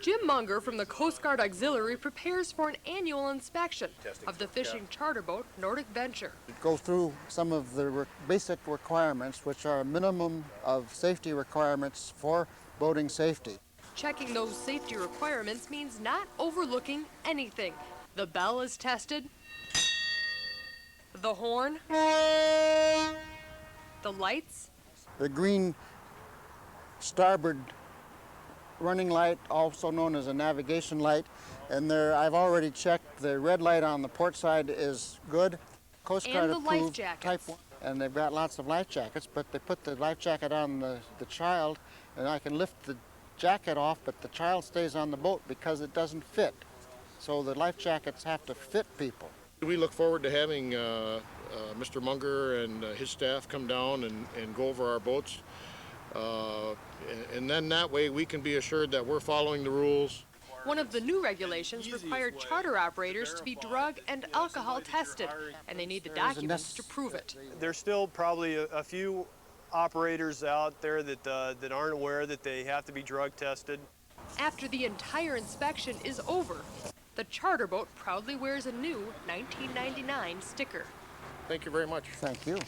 Jim Munger from the Coast Guard Auxiliary prepares for an annual inspection of the fishing charter boat Nordic Venture. Go through some of the basic requirements, which are a minimum of safety requirements for boating safety. Checking those safety requirements means not overlooking anything. The bell is tested, the horn, the lights. The green starboard running light, also known as a navigation light, and there I've already checked the red light on the port side is good. Coast Guard approved Type 1, and they've got lots of life jackets, but they put the life jacket on the child, and I can lift the jacket off, but the child stays on the boat because it doesn't fit. So the life jackets have to fit people. We look forward to having Mr. Munger and his staff come down and go over our boats. And then that way we can be assured that we're following the rules. One of the new regulations required charter operators to be drug and alcohol tested, and they need the documents to prove it. There's still probably a few operators out there that aren't aware that they have to be drug tested. After the entire inspection is over, the charter boat proudly wears a new 1999 sticker. Thank you very much. Thank you.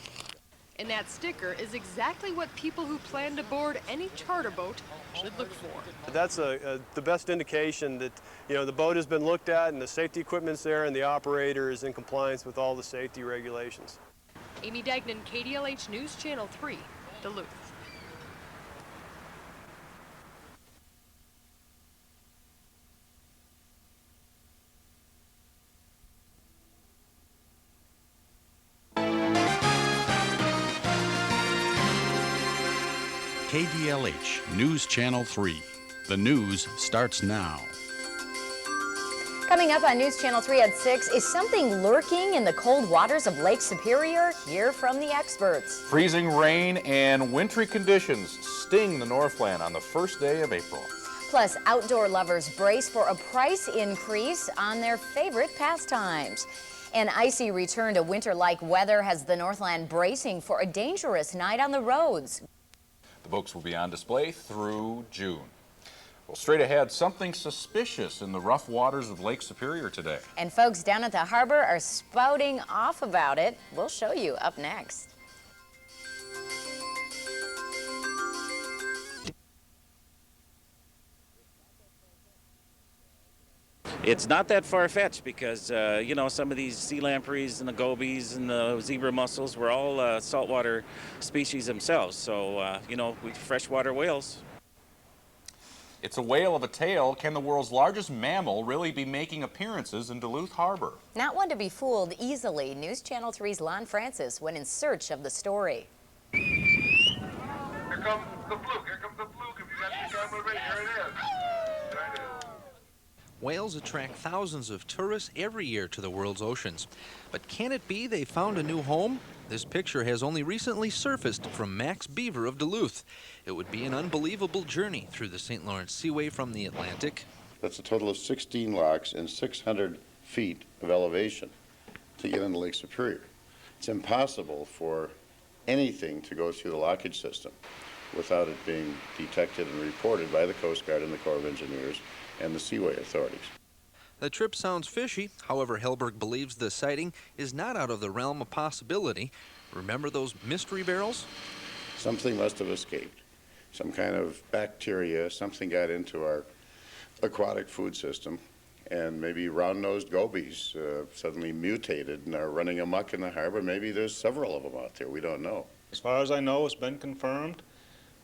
And that sticker is exactly what people who plan to board any charter boat should look for. That's the best indication that, you know, the boat has been looked at and the safety equipment's there and the operator is in compliance with all the safety regulations. Amy Degnan, KDLH News Channel 3, Duluth. KDLH News Channel 3. The news starts now. Coming up on News Channel 3 at 6, is something lurking in the cold waters of Lake Superior? Hear from the experts. Freezing rain and wintry conditions sting the Northland on the first day of April. Plus, outdoor lovers brace for a price increase on their favorite pastimes. An icy return to winter-like weather has the Northland bracing for a dangerous night on the roads. The books will be on display through June. Well, straight ahead, something suspicious in the rough waters of Lake Superior today. And folks down at the harbor are spouting off about it. We'll show you up next. It's not that far-fetched because, you know, some of these sea lampreys and the gobies and the zebra mussels were all saltwater species themselves. So, you know, freshwater whales. It's a whale of a tale. Can the world's largest mammal really be making appearances in Duluth Harbor? Not one to be fooled easily. News Channel 3's Lon Francis went in search of the story. Here comes the fluke. Here comes the fluke. If you got the camera ready, here it is. There it is. Whales attract thousands of tourists every year to the world's oceans. But can it be they found a new home? This picture has only recently surfaced from Max Beaver of Duluth. It would be an unbelievable journey through the St. Lawrence Seaway from the Atlantic. That's a total of 16 locks and 600 feet of elevation to get into Lake Superior. It's impossible for anything to go through the lockage system without it being detected and reported by the Coast Guard and the Corps of Engineers and the Seaway authorities. The trip sounds fishy. However, Helberg believes the sighting is not out of the realm of possibility. Remember those mystery barrels? Something must have escaped. Some kind of bacteria, something got into our aquatic food system, and maybe round-nosed gobies suddenly mutated and are running amok in the harbor. Maybe there's several of them out there. We don't know. As far as I know, it's been confirmed.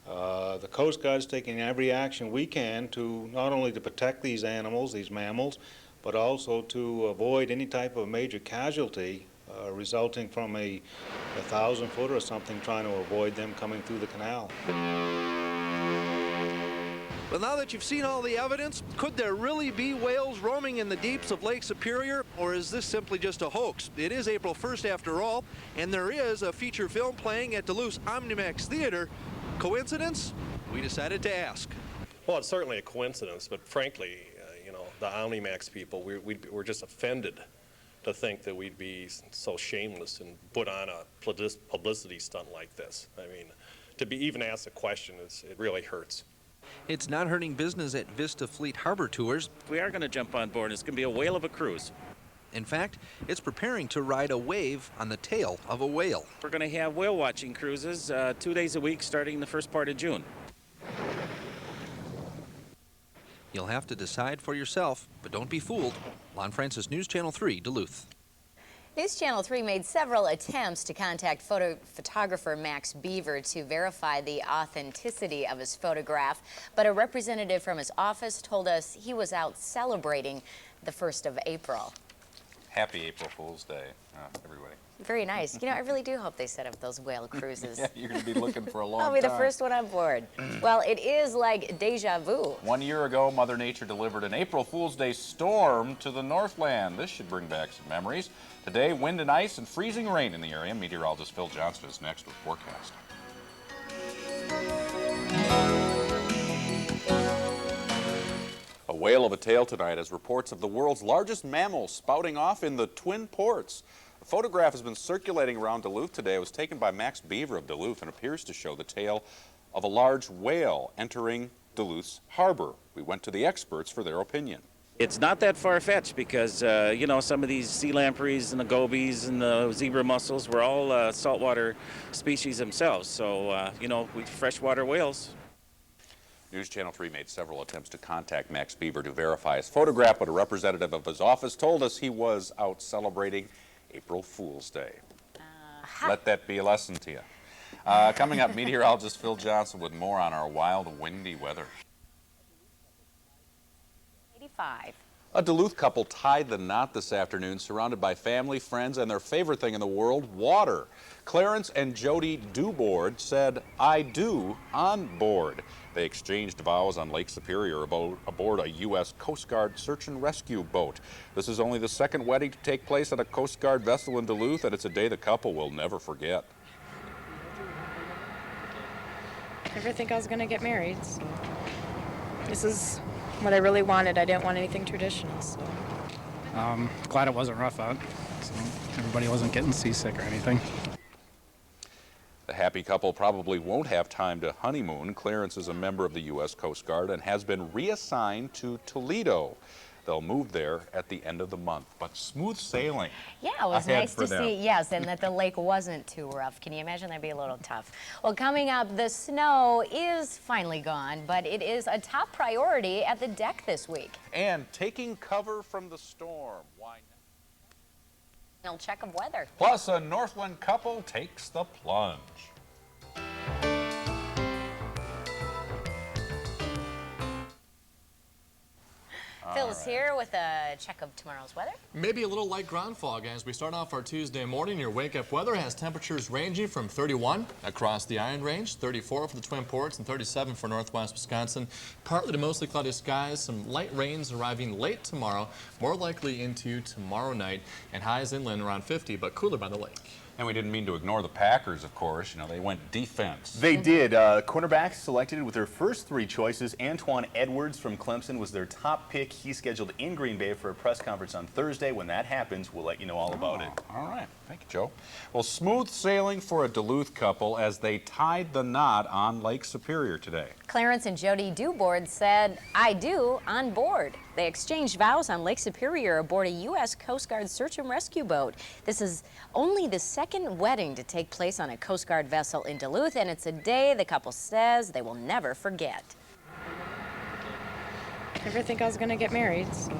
The Coast Guard's taking every action we can to not only to protect these animals, these mammals, but also to avoid any type of major casualty resulting from a 1,000-foot or something trying to avoid them coming through the canal. Well, now that you've seen all the evidence, could there really be whales roaming in the deeps of Lake Superior, or is this simply just a hoax? It is April 1st after all, and there is a feature film playing at Duluth's Omnimax Theater. Coincidence? We decided to ask. Well, it's certainly a coincidence, but frankly, you know, the Omnimax people, we're just offended to think that we'd be so shameless and put on a publicity stunt like this. I mean, to be even asked a question, it really hurts. It's not hurting business at Vista Fleet Harbor Tours. We are going to jump on board. It's going to be a whale of a cruise. In fact, it's preparing to ride a wave on the tail of a whale. We're going to have whale watching cruises 2 days a week starting the first part of June. You'll have to decide for yourself, but don't be fooled. Lon Francis, News Channel 3, Duluth. News Channel 3 made several attempts to contact photographer Max Beaver to verify the authenticity of his photograph, but a representative from his office told us he was out celebrating the 1st of April. Happy April Fool's Day, everybody. Very nice. You know, I really do hope they set up those whale cruises. Yeah, you're going to be looking for a long time. I'll be the first one on board. Well, it is like deja vu. 1 year ago, Mother Nature delivered an April Fool's Day storm to the Northland. This should bring back some memories. Today, wind and ice and freezing rain in the area. Meteorologist Phil Johnson is next with forecast. A whale of a tale tonight as reports of the world's largest mammal spouting off in the Twin Ports. A photograph has been circulating around Duluth today. It was taken by Max Beaver of Duluth and appears to show the tail of a large whale entering Duluth's harbor. We went to the experts for their opinion. It's not that far-fetched because, you know, some of these sea lampreys and the gobies and the zebra mussels were all saltwater species themselves. So, you know, freshwater whales. News Channel 3 made several attempts to contact Max Beaver to verify his photograph, but a representative of his office told us he was out celebrating April Fool's Day. Let that be a lesson to you. Coming up, meteorologist Phil Johnson with more on our wild, windy weather. 85. A Duluth couple tied the knot this afternoon, surrounded by family, friends, and their favorite thing in the world, water. Clarence and Jody Dubord said, "I do" on board. They exchanged vows on Lake Superior aboard a U.S. Coast Guard search and rescue boat. This is only the second wedding to take place on a Coast Guard vessel in Duluth, and it's a day the couple will never forget. I never think I was going to get married, so this is what I really wanted. I didn't want anything traditional, so. Glad it wasn't rough out, so everybody wasn't getting seasick or anything. The happy couple probably won't have time to honeymoon. Clarence is a member of the U.S. Coast Guard and has been reassigned to Toledo. They'll move there at the end of the month, but smooth sailing. Yeah, it was nice to see, yes, and that the lake wasn't too rough. Can you imagine? That'd be a little tough. Well, coming up, the snow is finally gone, but it is a top priority at the deck this week. And taking cover from the storm. Why not? Check of weather. Plus, a Northland couple takes the plunge. Phil's here with a check of tomorrow's weather. Maybe a little light ground fog as we start off our Tuesday morning. Your wake-up weather has temperatures ranging from 31 across the Iron Range, 34 for the Twin Ports, and 37 for northwest Wisconsin. Partly to mostly cloudy skies, some light rains arriving late tomorrow, more likely into tomorrow night, and highs inland around 50, but cooler by the lake. And we didn't mean to ignore the Packers, of course. You know, they went defense. They did. Cornerbacks selected with their first three choices. Antoine Edwards from Clemson was their top pick. He's scheduled in Green Bay for a press conference on Thursday. When that happens, we'll let you know all about it. All right. Thank you, Joe. Well, smooth sailing for a Duluth couple as they tied the knot on Lake Superior today. Clarence and Jody Dubord said, "I do" on board. They exchanged vows on Lake Superior aboard a U.S. Coast Guard search and rescue boat. This is only the second wedding to take place on a Coast Guard vessel in Duluth, and it's a day the couple says they will never forget. I never think I was going to get married, so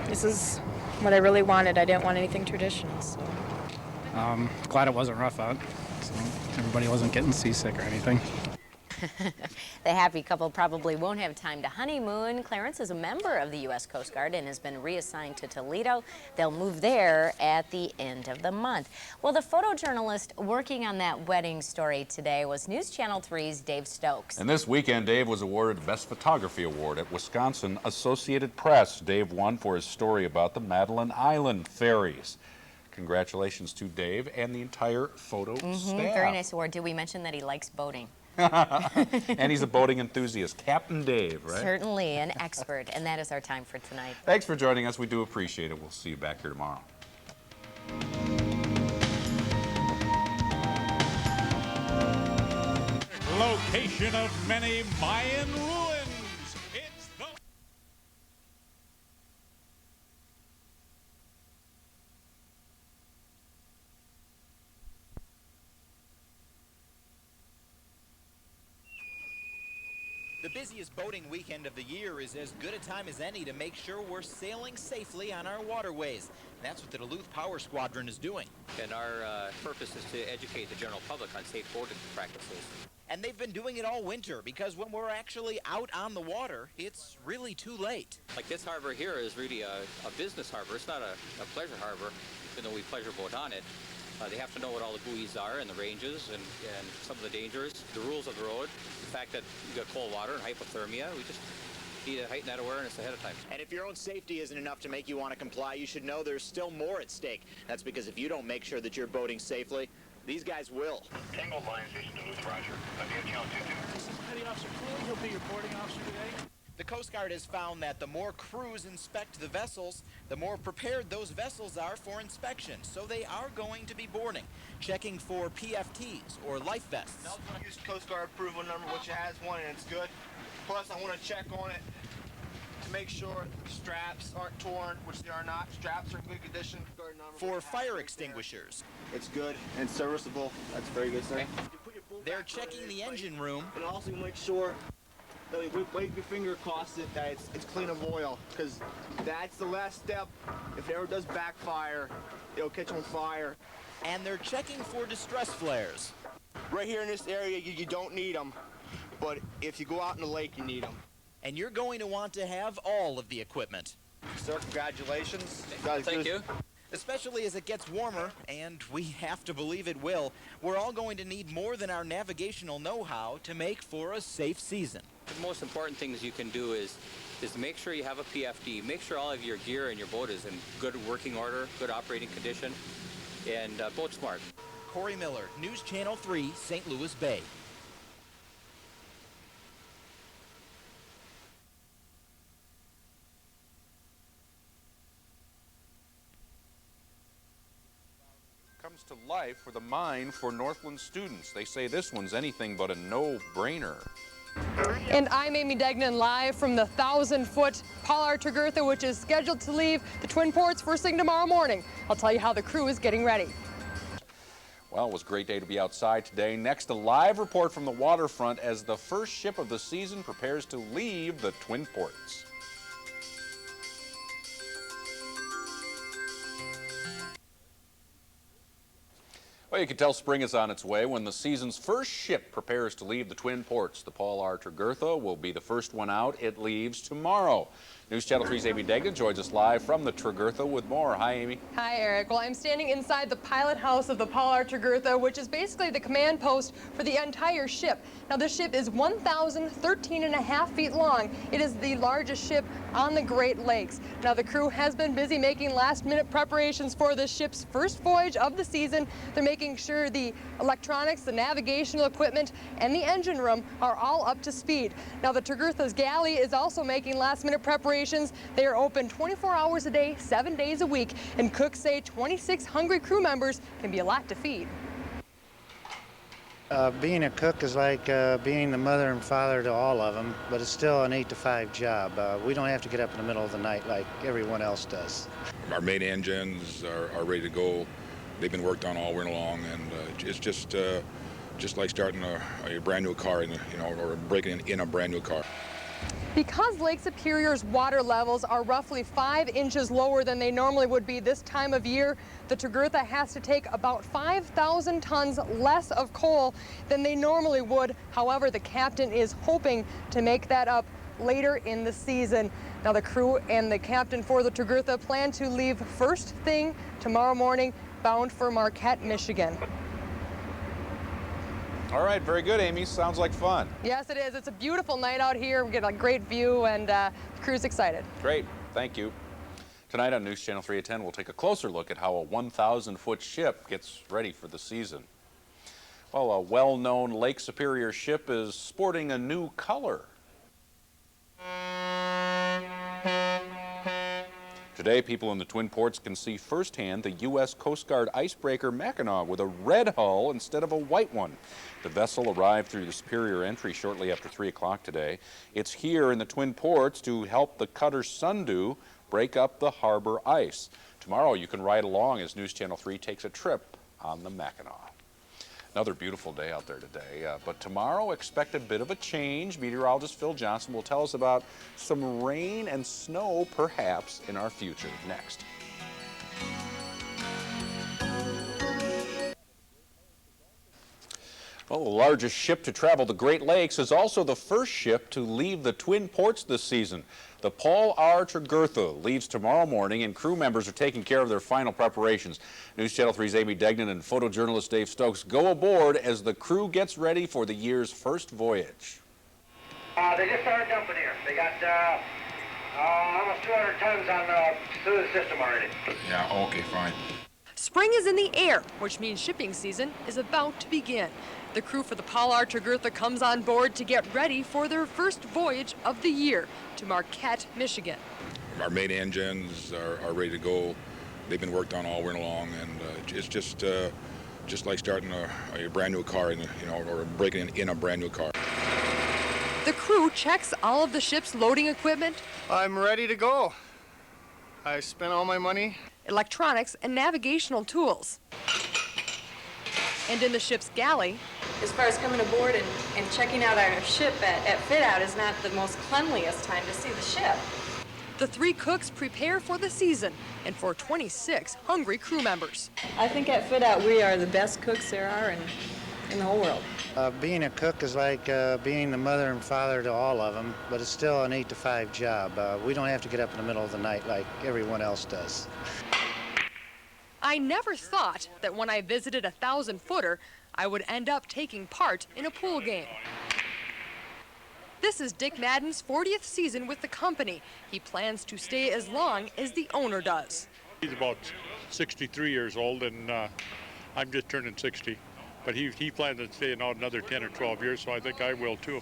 this is what I really wanted. I didn't want anything traditional, so. Glad it wasn't rough out, so everybody wasn't getting seasick or anything. The happy couple probably won't have time to honeymoon. Clarence is a member of the U.S. Coast Guard and has been reassigned to Toledo. They'll move there at the end of the month. Well, the photojournalist working on that wedding story today was News Channel 3's Dave Stokes. And this weekend, Dave was awarded the Best Photography Award at Wisconsin Associated Press. Dave won for his story about the Madeline Island ferries. Congratulations to Dave and the entire photo staff. Very nice award. Did we mention that he likes boating? And he's a boating enthusiast. Captain Dave, right? Certainly an expert, and that is our time for tonight. Thanks for joining us. We do appreciate it. We'll see you back here tomorrow. location of many Mayan ruins. It's the... The busiest boating weekend of the year is as good a time as any to make sure we're sailing safely on our waterways. That's what the Duluth Power Squadron is doing. And our purpose is to educate the general public on safe boating practices. And they've been doing it all winter because when we're actually out on the water, it's really too late. Like this harbor here is really a business harbor. It's not a pleasure harbor, even though we pleasure boat on it. They have to know what all the buoys are and the ranges and some of the dangers, the rules of the road, the fact that you've got cold water and hypothermia. We just need to heighten that awareness ahead of time. And if your own safety isn't enough to make you want to comply, you should know there's still more at stake. That's because if you don't make sure that you're boating safely, these guys will. Tango Line Station Duluth, Roger. Channel 22. Petty Officer Cooley, he'll be your boarding officer today. The Coast Guard has found that the more crews inspect the vessels, the more prepared those vessels are for inspection. So they are going to be boarding, checking for PFTs or life vests. Use Coast Guard approval number, which has one and it's good. Plus, I want to check on it to make sure straps aren't torn, which they are not. Straps are in good condition. For fire extinguishers. It's good and serviceable. That's very good, sir. They're checking the engine room. And also make sure that when you wipe your finger across it, that it's clean of oil, because that's the last step. If it ever does backfire, it'll catch on fire. And they're checking for distress flares. Right here in this area, you don't need them, but if you go out in the lake, you need them. And you're going to want to have all of the equipment. Sir, congratulations. Thank you. Especially as it gets warmer, and we have to believe it will, we're all going to need more than our navigational know-how to make for a safe season. The most important things you can do is to make sure you have a PFD, make sure all of your gear and your boat is in good working order, good operating condition, and boat smart. Corey Miller, News Channel 3, St. Louis Bay. Comes to life for the mine for Northland students. They say this one's anything but a no-brainer. And I'm Amy Degnan, live from the 1,000-foot Pollard Tregurtha, which is scheduled to leave the Twin Ports first thing tomorrow morning. I'll tell you how the crew is getting ready. Well, it was a great day to be outside today. Next, a live report from the waterfront as the first ship of the season prepares to leave the Twin Ports. Well, you can tell spring is on its way when the season's first ship prepares to leave the Twin Ports. The Paul R. Tregurtha will be the first one out. It leaves tomorrow. News Channel 3's Amy Degnan joins us live from the Tregurtha with more. Hi, Amy. Hi, Eric. Well, I'm standing inside the pilot house of the Paul R. Tregurtha, which is basically the command post for the entire ship. Now, this ship is 1,013.5 feet long. It is the largest ship on the Great Lakes. Now, the crew has been busy making last-minute preparations for this ship's first voyage of the season. They're making sure the electronics, the navigational equipment, and the engine room are all up to speed. Now, the Tregurtha's galley is also making last-minute preparations. They are open 24 hours a day, 7 days a week, and cooks say 26 hungry crew members can be a lot to feed. Being a cook is like being the mother and father to all of them, but it's still an 8 to 5 job. We don't have to get up in the middle of the night like everyone else does. Our main engines are ready to go. They've been worked on all winter long, and it's just like starting a brand new car, or breaking in a brand new car. Because Lake Superior's water levels are roughly 5 inches lower than they normally would be this time of year, the Tregurtha has to take about 5,000 tons less of coal than they normally would. However, the captain is hoping to make that up later in the season. Now, the crew and the captain for the Tregurtha plan to leave first thing tomorrow morning, bound for Marquette, Michigan. All right, very good, Amy. Sounds like fun. Yes, it is. It's a beautiful night out here. We get a great view, and the crew's excited. Great. Thank you. Tonight on News Channel 3 at 10, we'll take a closer look at how a 1,000-foot ship gets ready for the season. Well, a well-known Lake Superior ship is sporting a new color. Today, people in the Twin Ports can see firsthand the U.S. Coast Guard Icebreaker Mackinaw with a red hull instead of a white one. The vessel arrived through the Superior Entry shortly after 3 o'clock today. It's here in the Twin Ports to help the cutter Sundew break up the harbor ice. Tomorrow, you can ride along as News Channel 3 takes a trip on the Mackinaw. Another beautiful day out there today, but tomorrow expect a bit of a change. Meteorologist Phil Johnson will tell us about some rain and snow perhaps in our future. Next. Well, the largest ship to travel the Great Lakes is also the first ship to leave the Twin Ports this season. The Paul R. Tregurtha leaves tomorrow morning, and crew members are taking care of their final preparations. News Channel 3's Amy Degnan and photojournalist Dave Stokes go aboard as the crew gets ready for the year's first voyage. They just started dumping here. They got almost 200 tons through the system already. Yeah, okay, fine. Spring is in the air, which means shipping season is about to begin. The crew for the Paul R. Tregurtha comes on board to get ready for their first voyage of the year to Marquette, Michigan. Our main engines are ready to go. They've been worked on all winter long, and it's just like starting a brand new car, or breaking in a brand new car. The crew checks all of the ship's loading equipment. I'm ready to go. I spent all my money. Electronics and navigational tools. And in the ship's galley, As far as coming aboard and checking out our ship at fit out is not the most cleanliest time to see the ship. the 3 cooks prepare for the season and for 26 hungry crew members. I think at fit out we are the best cooks there are in the whole world. Being a cook is like being the mother and father to all of them, but it's still an 8 to 5 job. We don't have to get up in the middle of the night like everyone else does. I never thought that when I visited a 1,000-footer, I would end up taking part in a pool game. This is Dick Madden's 40th season with the company. He plans to stay as long as the owner does. He's about 63 years old, and I'm just turning 60. But he plans on staying out another 10 or 12 years, so I think I will too.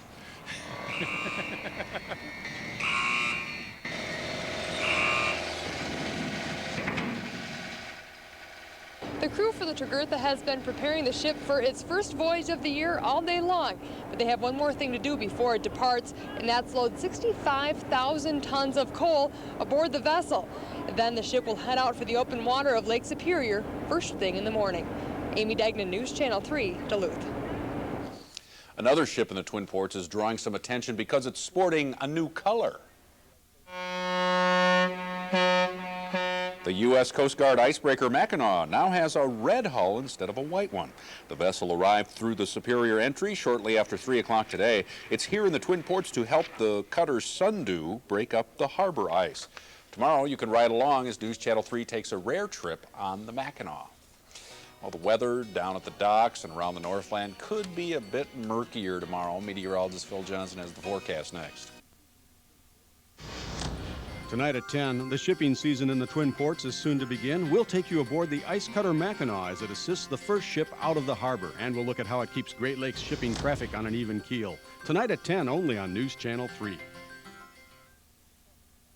The crew for the Tregurtha has been preparing the ship for its first voyage of the year all day long. But they have one more thing to do before it departs, and that's load 65,000 tons of coal aboard the vessel. Then the ship will head out for the open water of Lake Superior first thing in the morning. Amy Degnan, News Channel 3, Duluth. Another ship in the Twin Ports is drawing some attention because it's sporting a new color. The U.S. Coast Guard Icebreaker Mackinaw now has a red hull instead of a white one. The vessel arrived through the Superior Entry shortly after 3 o'clock today. It's here in the Twin Ports to help the cutter Sundew break up the harbor ice. Tomorrow you can ride along as News Channel 3 takes a rare trip on the Mackinaw. Well, the weather down at the docks and around the Northland could be a bit murkier tomorrow. Meteorologist Phil Johnson has the forecast next. Tonight at 10, the shipping season in the Twin Ports is soon to begin. We'll take you aboard the ice cutter Mackinaw as it assists the first ship out of the harbor, and we'll look at how it keeps Great Lakes shipping traffic on an even keel. Tonight at 10, only on News Channel 3.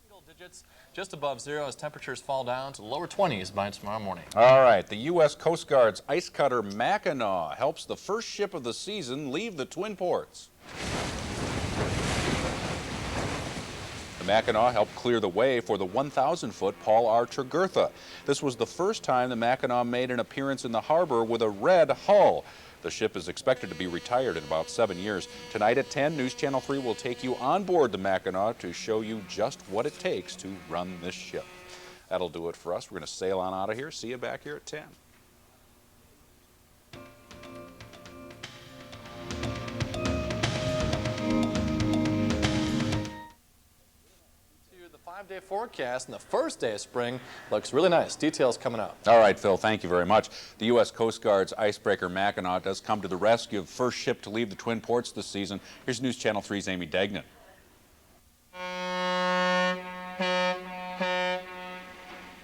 Single digits just above zero as temperatures fall down to the lower 20s by tomorrow morning. All right, the U.S. Coast Guard's ice cutter Mackinaw helps the first ship of the season leave the Twin Ports. The Mackinaw helped clear the way for the 1,000-foot Paul R. Tregurtha. This was the first time the Mackinaw made an appearance in the harbor with a red hull. The ship is expected to be retired in about 7 years. Tonight at 10, News Channel 3 will take you on board the Mackinaw to show you just what it takes to run this ship. That'll do it for us. We're going to sail on out of here. See you back here at 10. Five-day forecast, and the first day of spring looks really nice. Details coming up. All right, Phil, thank you very much. The U.S. Coast Guard's Icebreaker Mackinaw does come to the rescue of the first ship to leave the Twin Ports this season. Here's News Channel 3's Amy Degnan.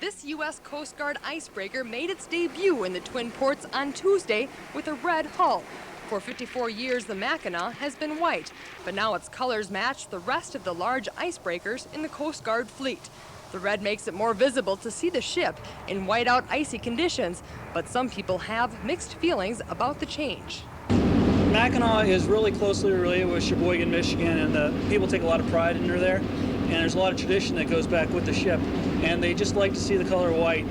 This U.S. Coast Guard icebreaker made its debut in the Twin Ports on Tuesday with a red hull. For 54 years, the Mackinaw has been white, but now its colors match the rest of the large icebreakers in the Coast Guard fleet. The red makes it more visible to see the ship in whiteout icy conditions, but some people have mixed feelings about the change. Mackinaw is really closely related with Sheboygan, Michigan, and people take a lot of pride in her there. And there's a lot of tradition that goes back with the ship, and they just like to see the color white.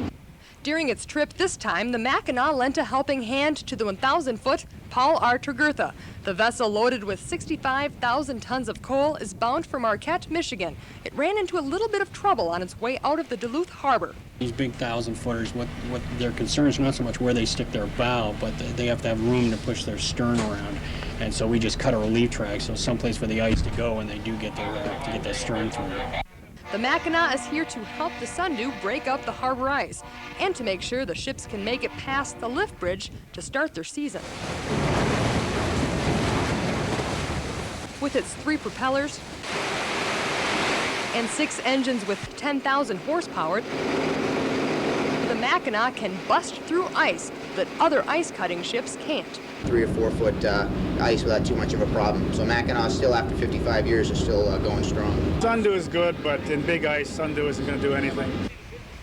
During its trip this time, the Mackinaw lent a helping hand to the 1,000-foot Paul R. Tregurtha. The vessel, loaded with 65,000 tons of coal, is bound for Marquette, Michigan. It ran into a little bit of trouble on its way out of the Duluth harbor. These big 1,000-footers, what their concern is not so much where they stick their bow, but they have to have room to push their stern around. And so we just cut a relief track, so someplace for the ice to go, and they do get their stern through. The Mackinaw is here to help the Sundew break up the harbor ice and to make sure the ships can make it past the lift bridge to start their season. With its 3 propellers and 6 engines with 10,000 horsepower, the Mackinaw can bust through ice that other ice-cutting ships can't. 3 or 4 foot ice without too much of a problem. So Mackinaw still, after 55 years, is still going strong. Sundew is good, but in big ice, Sundew isn't going to do anything.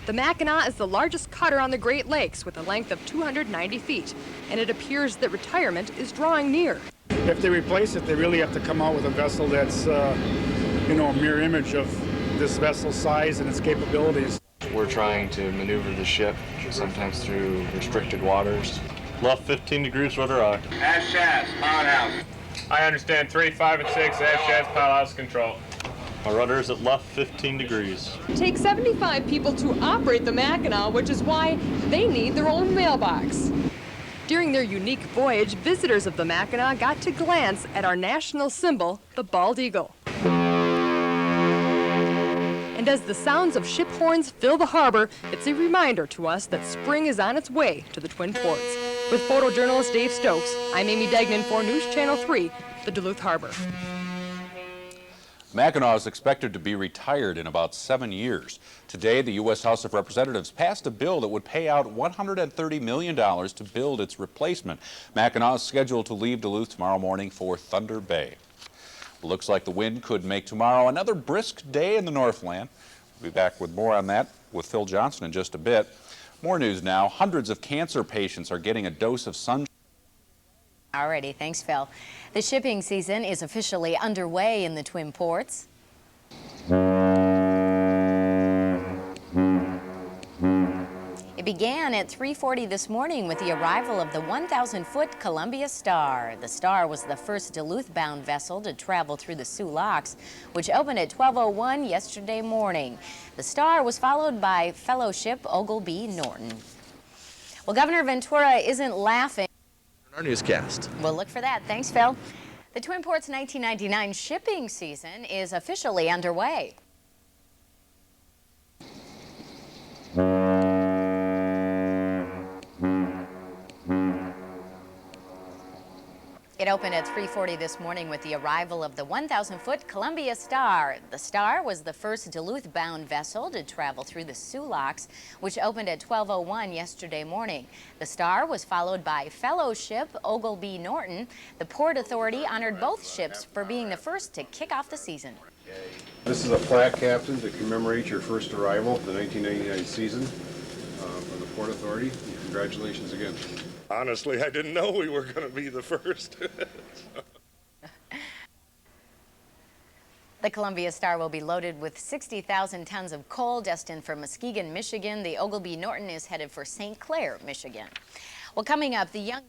The Mackinaw is the largest cutter on the Great Lakes with a length of 290 feet, and it appears that retirement is drawing near. If they replace it, they really have to come out with a vessel that's, you know, a mirror image of this vessel's size and its capabilities. We're trying to maneuver the ship, sometimes through restricted waters. Left 15 degrees rudder rock. Aft shafts, powerhouse. I understand 3, 5, and 6, aft shafts, powerhouse control. Our rudder is at left 15 degrees. It takes 75 people to operate the Mackinaw, which is why they need their own mailbox. During their unique voyage, visitors of the Mackinaw got to glance at our national symbol, the bald eagle. And as the sounds of ship horns fill the harbor, it's a reminder to us that spring is on its way to the Twin Ports. With photojournalist Dave Stokes, I'm Amy Degnan for News Channel 3, the Duluth Harbor. Mackinaw is expected to be retired in about 7 years. Today, the U.S. House of Representatives passed a bill that would pay out $130 million to build its replacement. Mackinaw is scheduled to leave Duluth tomorrow morning for Thunder Bay. Looks like the wind could make tomorrow another brisk day in the Northland. We'll be back with more on that with Phil Johnson in just a bit. More news now. Hundreds of cancer patients are getting a dose of sunshine. Alrighty, thanks, Phil. The shipping season is officially underway in the Twin Ports. It began at 3:40 this morning with the arrival of the 1,000-foot Columbia Star. The Star was the first Duluth-bound vessel to travel through the Sioux Locks, which opened at 12:01 yesterday morning. The Star was followed by Fellowship Ogleby Norton. Well, Governor Ventura isn't laughing. Our newscast. We'll look for that. Thanks, Phil. The Twin Ports 1999 shipping season is officially underway. It opened at 3:40 this morning with the arrival of the 1,000-foot Columbia Star. The Star was the first Duluth-bound vessel to travel through the Sioux Locks, which opened at 12:01 yesterday morning. The Star was followed by Fellowship Ogleby Norton. The Port Authority honored both ships for being the first to kick off the season. This is a plaque, Captain, to commemorate your first arrival of the 1999 season from the Port Authority. Congratulations again. Honestly, I didn't know we were going to be the first. The Columbia Star will be loaded with 60,000 tons of coal destined for Muskegon, Michigan. The Ogleby Norton is headed for St. Clair, Michigan. Well, coming up, the young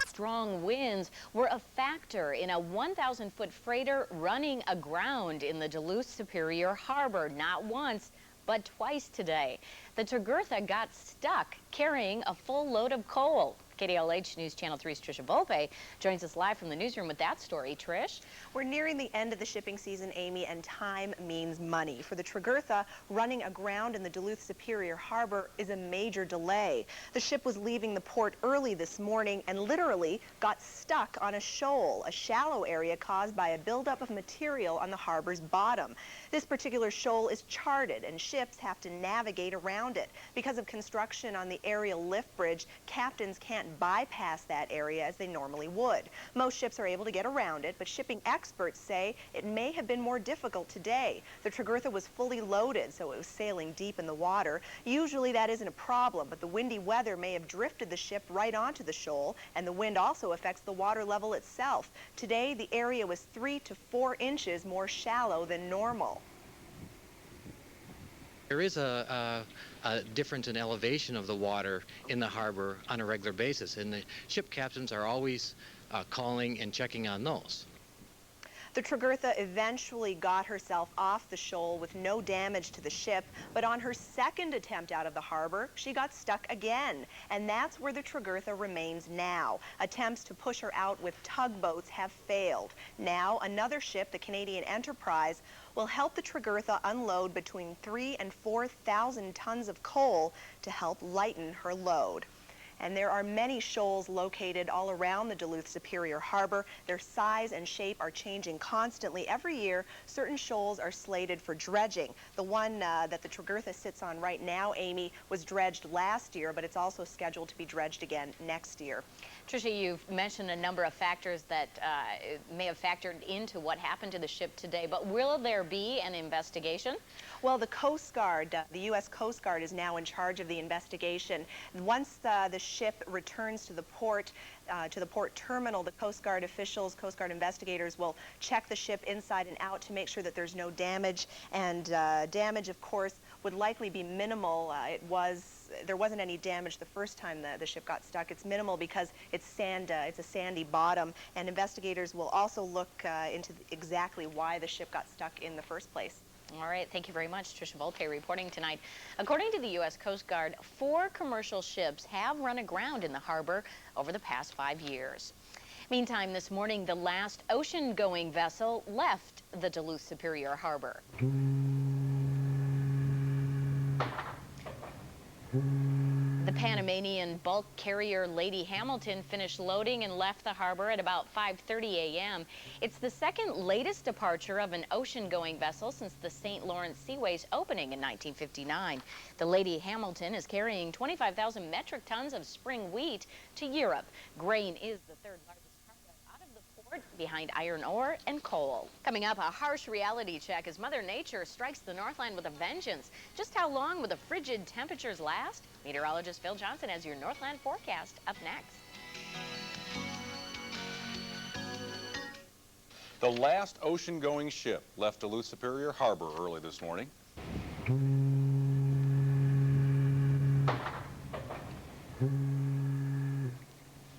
strong winds were a factor in a 1,000-foot freighter running aground in the Duluth Superior Harbor, not once, but twice today. The Tregurtha got stuck carrying a full load of coal. KDLH News Channel 3's Trisha Volpe joins us live from the newsroom with that story. Trish? We're nearing the end of the shipping season, Amy, and time means money. For the Tregurtha, running aground in the Duluth Superior Harbor is a major delay. The ship was leaving the port early this morning and literally got stuck on a shoal, a shallow area caused by a buildup of material on the harbor's bottom. This particular shoal is charted and ships have to navigate around it. Because of construction on the aerial lift bridge, captains can't can't bypass that area as they normally would. Most ships are able to get around it, but shipping experts say it may have been more difficult today. The Tregurtha was fully loaded, so it was sailing deep in the water. Usually that isn't a problem, but the windy weather may have drifted the ship right onto the shoal, and the wind also affects the water level itself. Today, the area was 3 to 4 inches more shallow than normal. There is a difference in elevation of the water in the harbor on a regular basis, and the ship captains are always calling and checking on those. The Tregurtha eventually got herself off the shoal with no damage to the ship, but on her second attempt out of the harbor, she got stuck again. And that's where the Tregurtha remains now. Attempts to push her out with tugboats have failed. Now, another ship, the Canadian Enterprise, will help the Tregurtha unload between 3,000 and 4,000 tons of coal to help lighten her load. And there are many shoals located all around the Duluth Superior Harbor. Their size and shape are changing constantly. Every year, certain shoals are slated for dredging. The one that the Tregurtha sits on right now, Amy, was dredged last year, but it's also scheduled to be dredged again next year. Tricia, you've mentioned a number of factors that may have factored into what happened to the ship today, but will there be an investigation? Well, the Coast Guard, the U.S. Coast Guard is now in charge of the investigation. Once the ship returns to the port terminal, the Coast Guard officials, Coast Guard investigators will check the ship inside and out to make sure that there's no damage. And damage, of course, would likely be minimal. There wasn't any damage the first time the ship got stuck. It's minimal because it's a sandy bottom, and investigators will also look into exactly why the ship got stuck in the first place. All right, thank you very much. Tricia Volpe reporting tonight. According to the U.S. Coast Guard, 4 commercial ships have run aground in the harbor over the past 5 years. Meantime, this morning, the last ocean-going vessel left the Duluth Superior Harbor. The Panamanian bulk carrier Lady Hamilton finished loading and left the harbor at about 5:30 a.m. It's the second latest departure of an ocean-going vessel since the St. Lawrence Seaway's opening in 1959. The Lady Hamilton is carrying 25,000 metric tons of spring wheat to Europe. Grain is the third largest behind iron ore and coal. Coming up, a harsh reality check as Mother Nature strikes the Northland with a vengeance. Just how long will the frigid temperatures last? Meteorologist Phil Johnson has your Northland forecast up next. The last ocean-going ship left Duluth Superior Harbor early this morning.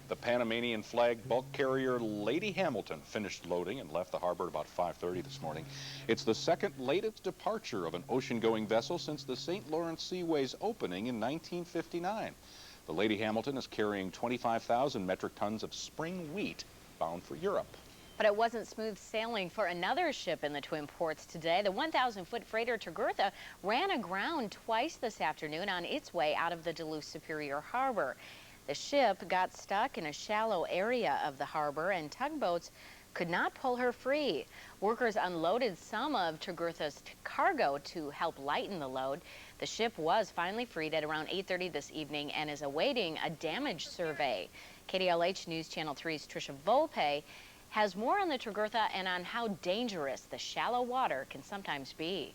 The Panamanian flag bulk carrier Lady Hamilton finished loading and left the harbor at about 5:30 this morning. It's the second latest departure of an ocean-going vessel since the St. Lawrence Seaway's opening in 1959. The Lady Hamilton is carrying 25,000 metric tons of spring wheat bound for Europe. But it wasn't smooth sailing for another ship in the Twin Ports today. The 1,000-foot freighter Tregurtha ran aground twice this afternoon on its way out of the Duluth Superior Harbor. The ship got stuck in a shallow area of the harbor, and tugboats could not pull her free. Workers unloaded some of Tregurtha's cargo to help lighten the load. The ship was finally freed at around 8:30 this evening and is awaiting a damage survey. KDLH News Channel 3's Tricia Volpe has more on the Tregurtha and on how dangerous the shallow water can sometimes be.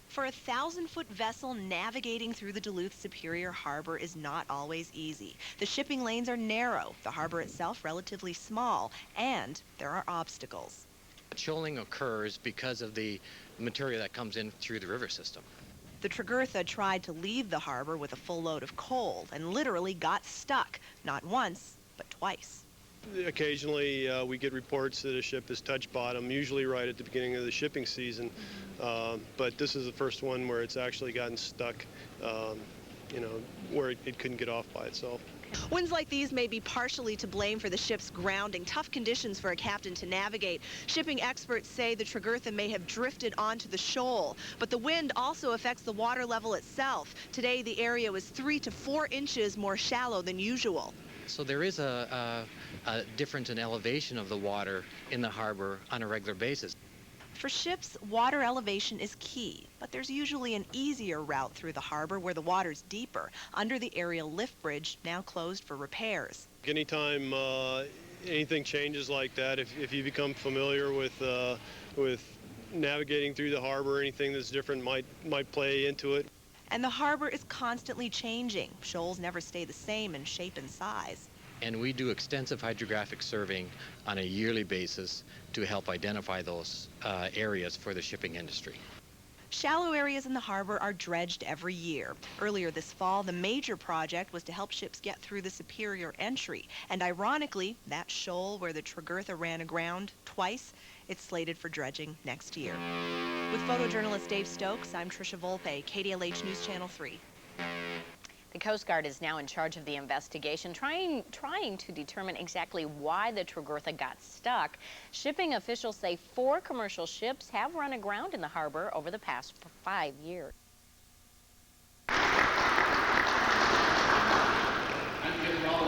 For a 1,000-foot vessel, navigating through the Duluth Superior Harbor is not always easy. The shipping lanes are narrow, the harbor itself relatively small, and there are obstacles. Shoaling occurs because of the material that comes in through the river system. The Tregurtha tried to leave the harbor with a full load of coal and literally got stuck, not once, but twice. Occasionally we get reports that a ship has touched bottom, usually right at the beginning of the shipping season, but this is the first one where it's actually gotten stuck, where it couldn't get off by itself. Winds like these may be partially to blame for the ship's grounding. Tough conditions for a captain to navigate. Shipping experts say the Tregurtha may have drifted onto the shoal, but the wind also affects the water level itself. Today the area was 3 to 4 inches more shallow than usual. So there is a difference in elevation of the water in the harbor on a regular basis. For ships, water elevation is key, but there's usually an easier route through the harbor where the water's deeper, under the aerial lift bridge, now closed for repairs. Anytime anything changes like that, if you become familiar with navigating through the harbor, anything that's different might play into it. And the harbor is constantly changing. Shoals never stay the same in shape and size. And we do extensive hydrographic surveying on a yearly basis to help identify those areas for the shipping industry. Shallow areas in the harbor are dredged every year. Earlier this fall, the major project was to help ships get through the Superior entry. And ironically, that shoal where the Tregurtha ran aground twice, it's slated for dredging next year. With photojournalist Dave Stokes, I'm Tricia Volpe, KDLH News Channel 3. The Coast Guard is now in charge of the investigation, trying to determine exactly why the Tregurtha got stuck. Shipping officials say 4 commercial ships have run aground in the harbor over the past 5 years. I'm getting all